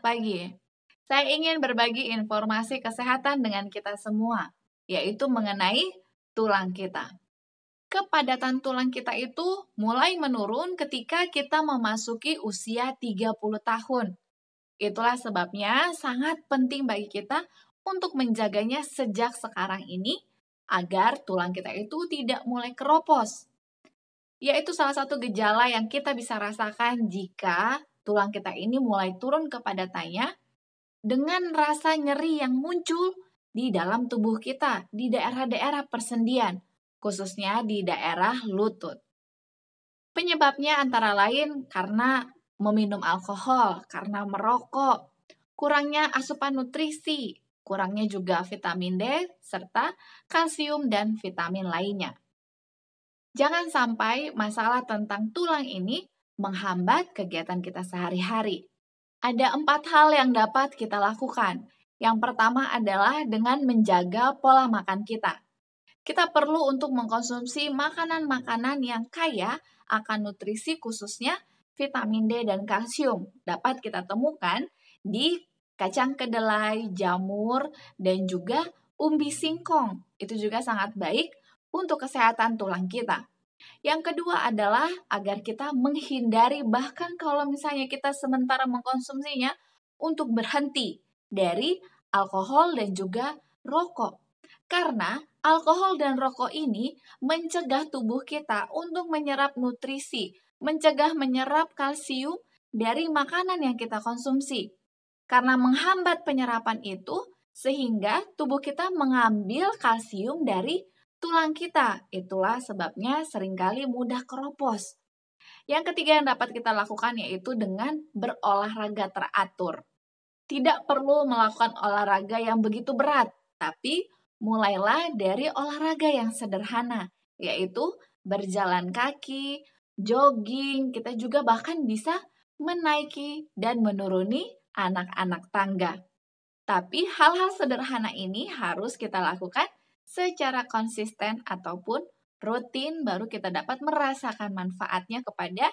pagi. Saya ingin berbagi informasi kesehatan dengan kita semua, yaitu mengenai tulang kita. Kepadatan tulang kita itu mulai menurun ketika kita memasuki usia 30 tahun. Itulah sebabnya sangat penting bagi kita untuk menjaganya sejak sekarang ini agar tulang kita itu tidak mulai keropos. Yaitu salah satu gejala yang kita bisa rasakan jika tulang kita ini mulai turun kepadatannya dengan rasa nyeri yang muncul di dalam tubuh kita, di daerah-daerah persendian, khususnya di daerah lutut. Penyebabnya antara lain karena meminum alkohol, karena merokok, kurangnya asupan nutrisi, kurangnya juga vitamin D, serta kalsium dan vitamin lainnya. Jangan sampai masalah tentang tulang ini menghambat kegiatan kita sehari-hari. Ada 4 hal yang dapat kita lakukan. Yang pertama adalah dengan menjaga pola makan kita. Kita perlu untuk mengkonsumsi makanan-makanan yang kaya akan nutrisi khususnya vitamin D dan kalsium. Dapat kita temukan di kacang kedelai, jamur, dan juga umbi singkong. Itu juga sangat baik untuk kesehatan tulang kita. Yang kedua adalah agar kita menghindari bahkan kalau misalnya kita sementara mengkonsumsinya untuk berhenti dari alkohol dan juga rokok. Karena alkohol dan rokok ini mencegah tubuh kita untuk menyerap nutrisi, mencegah menyerap kalsium dari makanan yang kita konsumsi. Karena menghambat penyerapan itu, sehingga tubuh kita mengambil kalsium dari tulang kita. Itulah sebabnya seringkali mudah keropos. Yang ketiga yang dapat kita lakukan yaitu dengan berolahraga teratur. Tidak perlu melakukan olahraga yang begitu berat, tapi mulailah dari olahraga yang sederhana, yaitu berjalan kaki, jogging, kita juga bahkan bisa menaiki dan menuruni anak-anak tangga. Tapi hal-hal sederhana ini harus kita lakukan secara konsisten ataupun rutin baru kita dapat merasakan manfaatnya kepada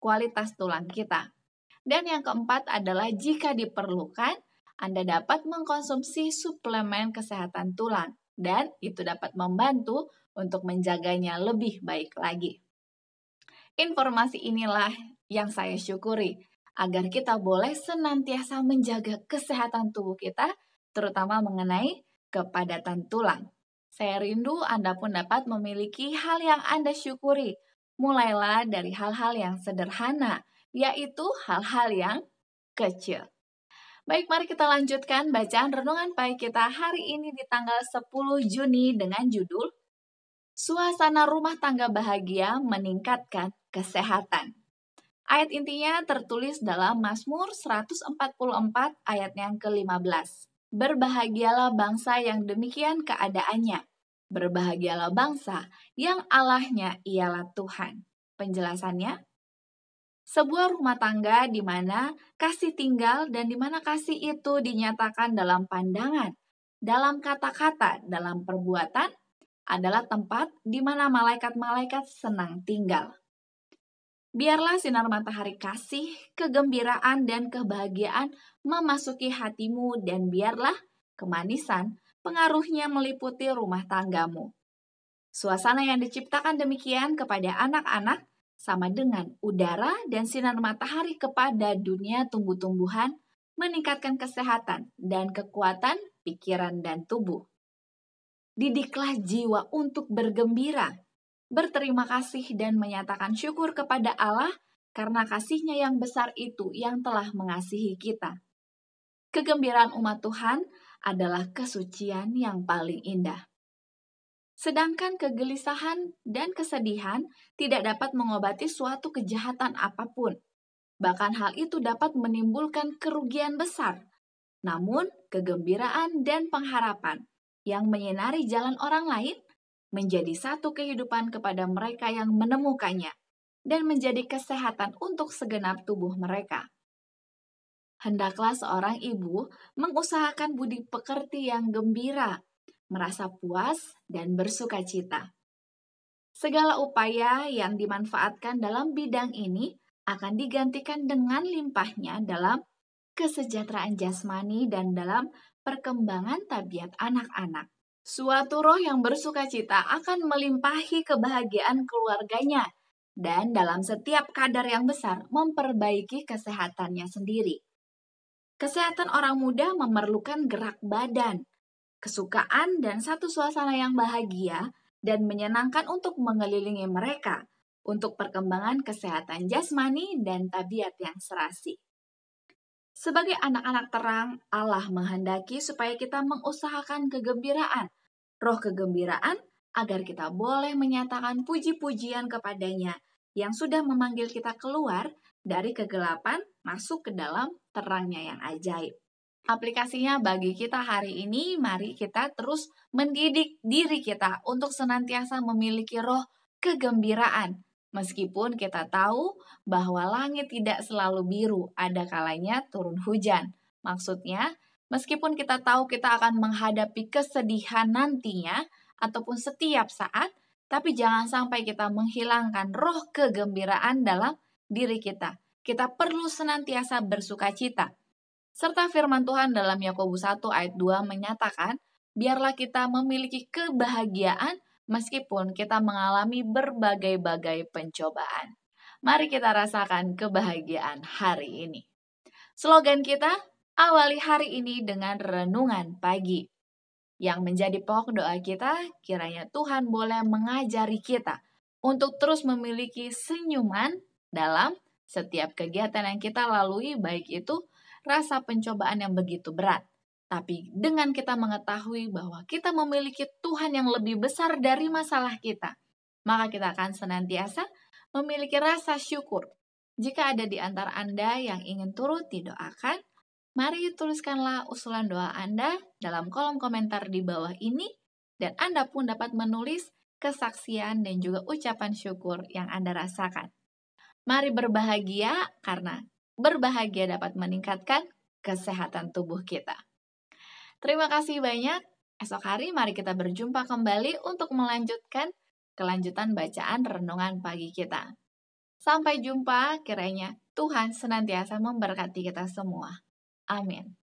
kualitas tulang kita. Dan yang keempat adalah jika diperlukan, Anda dapat mengkonsumsi suplemen kesehatan tulang dan itu dapat membantu untuk menjaganya lebih baik lagi. Informasi inilah yang saya syukuri agar kita boleh senantiasa menjaga kesehatan tubuh kita, terutama mengenai kepadatan tulang. Saya rindu Anda pun dapat memiliki hal yang Anda syukuri. Mulailah dari hal-hal yang sederhana, yaitu hal-hal yang kecil. Baik, mari kita lanjutkan bacaan renungan pagi kita hari ini di tanggal 10 Juni dengan judul Suasana Rumah Tangga Bahagia Meningkatkan Kesehatan. Ayat intinya tertulis dalam Mazmur 144 ayat yang ke-15. Berbahagialah bangsa yang demikian keadaannya. Berbahagialah bangsa yang Allahnya ialah Tuhan. Penjelasannya, sebuah rumah tangga di mana kasih tinggal dan di mana kasih itu dinyatakan dalam pandangan, dalam kata-kata, dalam perbuatan, adalah tempat di mana malaikat-malaikat senang tinggal. Biarlah sinar matahari kasih, kegembiraan, dan kebahagiaan memasuki hatimu dan biarlah kemanisan pengaruhnya meliputi rumah tanggamu. Suasana yang diciptakan demikian kepada anak-anak sama dengan udara dan sinar matahari kepada dunia tumbuh-tumbuhan meningkatkan kesehatan dan kekuatan pikiran dan tubuh. Didiklah jiwa untuk bergembira, berterima kasih dan menyatakan syukur kepada Allah karena kasih-Nya yang besar itu yang telah mengasihi kita. Kegembiraan umat Tuhan adalah kesucian yang paling indah. Sedangkan kegelisahan dan kesedihan tidak dapat mengobati suatu kejahatan apapun. Bahkan hal itu dapat menimbulkan kerugian besar. Namun, kegembiraan dan pengharapan yang menyinari jalan orang lain menjadi satu kehidupan kepada mereka yang menemukannya dan menjadi kesehatan untuk segenap tubuh mereka. Hendaklah seorang ibu mengusahakan budi pekerti yang gembira, merasa puas dan bersuka cita. Segala upaya yang dimanfaatkan dalam bidang ini akan digantikan dengan limpahnya dalam kesejahteraan jasmani, dan dalam perkembangan tabiat anak-anak. Suatu roh yang bersukacita akan melimpahi kebahagiaan keluarganya dan dalam setiap kadar yang besar memperbaiki kesehatannya sendiri. Kesehatan orang muda memerlukan gerak badan, kesukaan, dan satu suasana yang bahagia dan menyenangkan untuk mengelilingi mereka untuk perkembangan kesehatan jasmani dan tabiat yang serasi. Sebagai anak-anak terang, Allah menghendaki supaya kita mengusahakan kegembiraan, roh kegembiraan, agar kita boleh menyatakan puji-pujian kepadanya yang sudah memanggil kita keluar dari kegelapan masuk ke dalam terangnya yang ajaib. Aplikasinya bagi kita hari ini, mari kita terus mendidik diri kita untuk senantiasa memiliki roh kegembiraan. Meskipun kita tahu bahwa langit tidak selalu biru, ada kalanya turun hujan. Maksudnya, meskipun kita tahu kita akan menghadapi kesedihan nantinya, ataupun setiap saat, tapi jangan sampai kita menghilangkan roh kegembiraan dalam diri kita. Kita perlu senantiasa bersukacita. Serta firman Tuhan dalam Yakobus 1 ayat 2 menyatakan, biarlah kita memiliki kebahagiaan meskipun kita mengalami berbagai-bagai pencobaan. Mari kita rasakan kebahagiaan hari ini. Slogan kita, awali hari ini dengan renungan pagi. Yang menjadi pokok doa kita, kiranya Tuhan boleh mengajari kita untuk terus memiliki senyuman dalam setiap kegiatan yang kita lalui, baik itu rasa pencobaan yang begitu berat. Tapi dengan kita mengetahui bahwa kita memiliki Tuhan yang lebih besar dari masalah kita, maka kita akan senantiasa memiliki rasa syukur. Jika ada di antara Anda yang ingin turut didoakan, mari tuliskanlah usulan doa Anda dalam kolom komentar di bawah ini, dan Anda pun dapat menulis kesaksian dan juga ucapan syukur yang Anda rasakan. Mari berbahagia, karena berbahagia dapat meningkatkan kesehatan tubuh kita. Terima kasih banyak. Esok hari mari kita berjumpa kembali untuk melanjutkan kelanjutan bacaan renungan pagi kita. Sampai jumpa, kiranya Tuhan senantiasa memberkati kita semua. Amin.